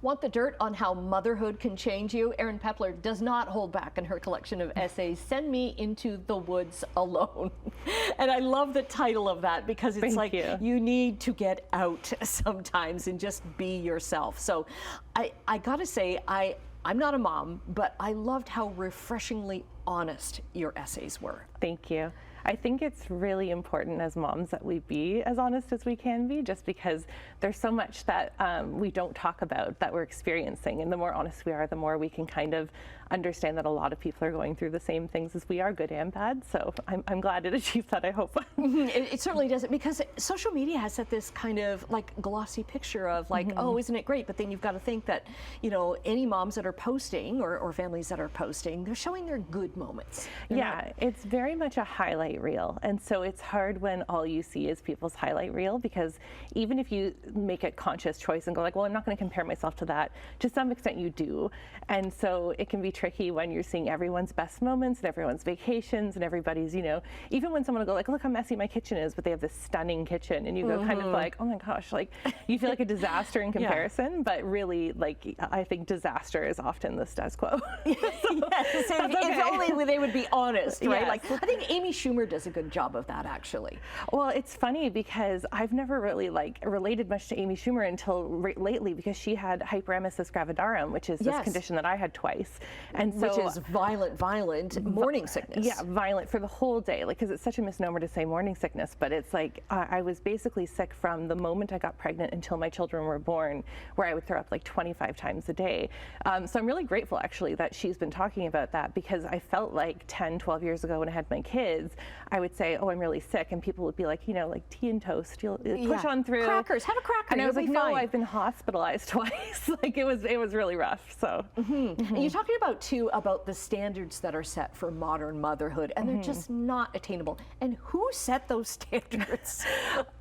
Want the dirt on how motherhood can change you? Erin Pepler does not hold back in her collection of essays, Send Me Into the Woods Alone. And I love the title of that because it's you need to get out sometimes and just be yourself. So I gotta say, I'm not a mom, but I loved how refreshingly honest your essays were. Thank you. I think it's really important as moms that we be as honest as we can be, just because there's so much that we don't talk about that we're experiencing. And the more honest we are, the more we can kind of understand that a lot of people are going through the same things as we are, good and bad. So I'm glad it achieved that, I hope. It certainly doesn't, because social media has set this kind of like glossy picture of like, oh, isn't it great? But then you've got to think that, you know, any moms that are posting or families that are posting, they're showing their good moments. Yeah, it's very much a highlight reel. And so it's hard when all you see is people's highlight reel, because even if you make a conscious choice and go like, well, I'm not going to compare myself to that, to some extent you do. And so it can be tricky when you're seeing everyone's best moments and everyone's vacations and everybody's, you know, even when someone will go like, look how messy my kitchen is, but they have this stunning kitchen, and you go kind of like, oh my gosh, like you feel like a disaster in comparison, but really, like, I think disaster is often the status quo. Yes, if only they would be honest, right? Yes. Like, I think Amy Schumer does a good job of that, actually. Well, it's funny because I've never really like related much to Amy Schumer until lately, because she had hyperemesis gravidarum, which is this condition that I had twice. And so, which is violent morning sickness. Yeah, violent for the whole day, like, because it's such a misnomer to say morning sickness, but it's like I was basically sick from the moment I got pregnant until my children were born, where I would throw up like 25 times a day. So I'm really grateful actually that she's been talking about that, because I felt like 10, 12 years ago when I had my kids, I would say, oh, I'm really sick, and people would be like, you know, like tea and toast, you'll push on through. Crackers, have a cracker. And I was like, no, I've been hospitalized twice. Like it was really rough. So. And you're talking about too about the standards that are set for modern motherhood, and they're just not attainable. And who set those standards?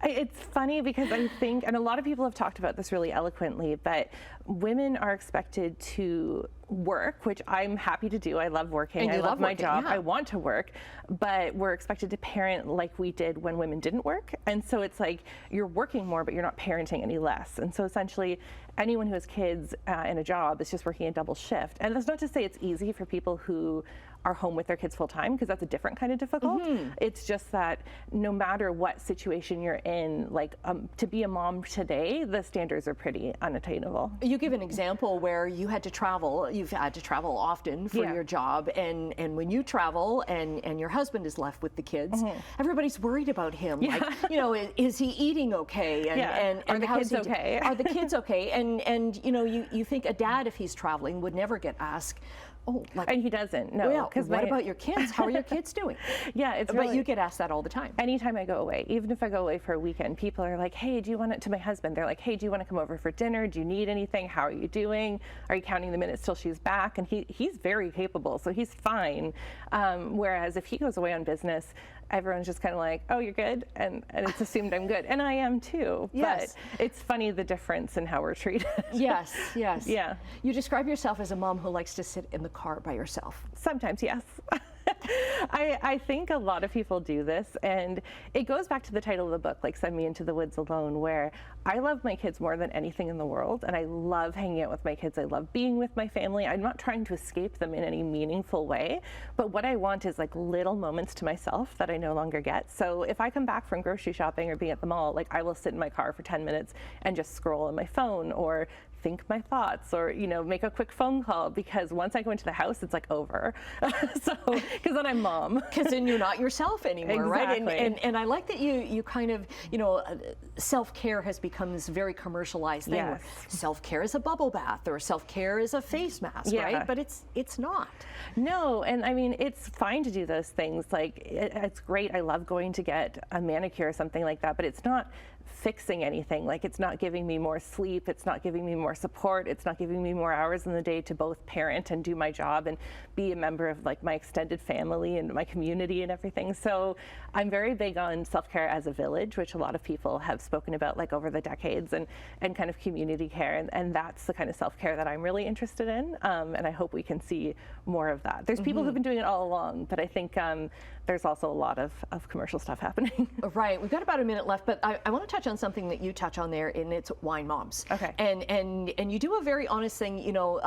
It's funny because I think, and a lot of people have talked about this really eloquently, but women are expected to work, which I'm happy to do. I love working. I love my job. I want to work, but we're expected to parent like we did when women didn't work. And so it's like you're working more, but you're not parenting any less. And so essentially anyone who has kids and a job is just working a double shift. And that's not to say it's easy for people who are home with their kids full time, because that's a different kind of difficult. It's just that no matter what situation you're in, like to be a mom today, the standards are pretty unattainable. You give an example where you had to travel. You've had to travel often for your job, and when you travel and your husband is left with the kids, everybody's worried about him. Like, you know, is he eating okay? And are the kids okay? Are the kids okay? And you know, you think a dad, if he's traveling, would never get asked, oh, like, and he doesn't. No, because what about your kids? How are your kids doing? It's but really, you get asked that all the time. Anytime I go away, even if I go away for a weekend, people are like, hey, do you want it, to my husband, they're like, hey, do you want to come over for dinner? Do you need anything? How are you doing? Are you counting the minutes till she's back? And he's very capable, so he's fine. Whereas if he goes away on business, everyone's just kind of like, oh, you're good? And it's assumed I'm good. And I am too. Yes. But it's funny the difference in how we're treated. Yes. Yeah. You describe yourself as a mom who likes to sit in the car by yourself. Sometimes, yes. I think a lot of people do this, and it goes back to the title of the book, like Send Me Into the Woods Alone, where I love my kids more than anything in the world, and I love hanging out with my kids. I love being with my family. I'm not trying to escape them in any meaningful way, but what I want is like little moments to myself that I no longer get. So if I come back from grocery shopping or being at the mall, like I will sit in my car for 10 minutes and just scroll on my phone or think my thoughts, or, you know, make a quick phone call, because once I go into the house, it's like over. So, because then I'm mom. Because then you're not yourself anymore, right? And I like that you kind of, you know, self-care has become this very commercialized thing. Yes. Self-care is a bubble bath, or self-care is a face mask, right? But it's not. No, and I mean, it's fine to do those things. Like, it's great. I love going to get a manicure or something like that, but it's not fixing anything. Like, it's not giving me more sleep, it's not giving me more support, it's not giving me more hours in the day to both parent and do my job and be a member of like my extended family and my community and everything. So I'm very big on self-care as a village, which a lot of people have spoken about like over the decades, and kind of community care, and that's the kind of self-care that I'm really interested in, and I hope we can see more of that. There's people who've been doing it all along, but I think there's also a lot of commercial stuff happening. Right, we've got about a minute left, but I want to touch on something that you touch on there, and it's wine moms. Okay. And you do a very honest thing, you know,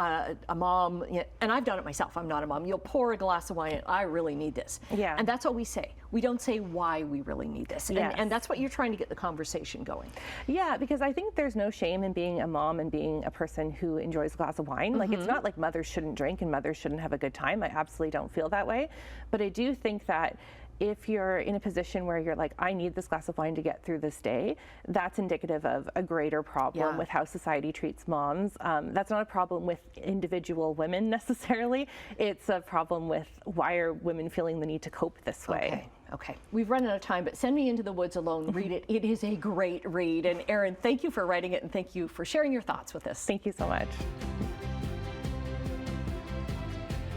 a mom, and I've done it myself, I'm not a mom, you'll pour a glass of wine and I really need this. Yeah. And that's what we say. We don't say why we really need this. Yes. And that's what you're trying to get the conversation going. Yeah, because I think there's no shame in being a mom and being a person who enjoys a glass of wine. Like, it's not like mothers shouldn't drink and mothers shouldn't have a good time. I absolutely don't feel that way. But I do think that if you're in a position where you're like, I need this glass of wine to get through this day, that's indicative of a greater problem with how society treats moms. That's not a problem with individual women necessarily. It's a problem with why are women feeling the need to cope this way. Okay, we've run out of time, but Send Me Into the Woods Alone, read it. It is a great read. And Erin, thank you for writing it, and thank you for sharing your thoughts with us. Thank you so much.